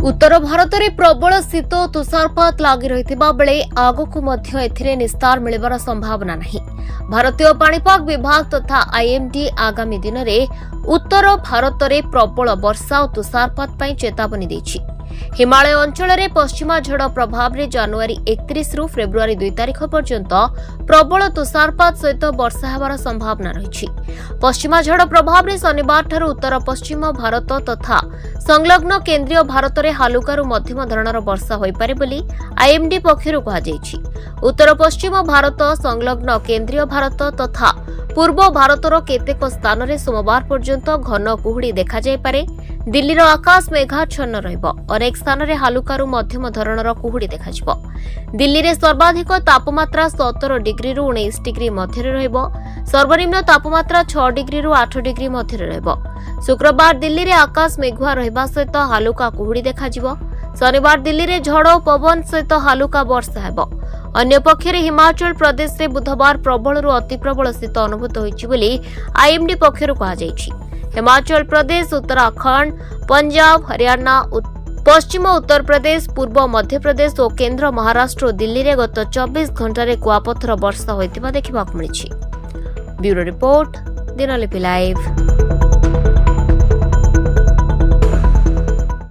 उत्तर भारत में प्रबल शीत और तुषारपात लगी रही बेले आगक निस्तार मिलवार संभावना नहीं। भारतीय पाणीपाग विभाग तथा आईएमडी आगामी दिन में उत्तर भारत में प्रबल वर्षा और तुषारपात पर चेतावनी देछि। हिमालय अंचल में पश्चिमा झड़ प्रभाव में जनवरी 31 रु फेब्रुआरी 2 तारिख पर्यंत प्रबल तुषारपात सहित वर्षा होवार संभावना रही। पश्चिमा झड़ प्रभाव में शनिवार ठारू उत्तर पश्चिम भारत तथा संलग्न केन्द्रीय भारत में हालुकारु मध्यम धरणर वर्षा होइपारे बोली आईएमडी पक्षरु कहाଯାଇଛି। उत्तर पश्चिम भारत संलग्न केन्द्रीय भारत तथा पूर्व भारतर केतेक स्थान में सोमवार पर्यंत घन कुहुड़ी देखा जायपारे। दिल्लीर आकाश मेघाच्छन्न रहिब। अनेक स्थान में हालुकारु मध्यम धरणर कुहुड़ी देखाजिब। दिल्ली में सर्वाधिक तापमात्रा 17 डिग्री रु 19 डिग्री मध्य रहिब। सर्वनिम्न तापमात्रा 6 डिग्री रु 8 डिग्री मध्य रहिब। शुक्रवार दिल्ली में आकाश मेघुआ रहिबा सहित हालुका कुहुड़ी देखाजिब। शनिवार दिल्ली में झड़ और पवन सहित हालुका वर्षा हेब। अन्य पक्षरे हिमाचल प्रदेश में बुधवार प्रबल अति प्रबल शीत अनुभूत होइछि बोली आईएमडी पक्षरु कहाଯାଇଛି। हिमाचल प्रदेश, उत्तराखंड, पंजाब, हरियाणा, पश्चिम उत्तर प्रदेश, पूर्व मध्य प्रदेश और केन्द्र महाराष्ट्र और दिल्ली में गत 24 घंटे कुआपथर वर्षा होइतिबा देखिबाकु मिलिछि। Bureau report, Dinalipi live.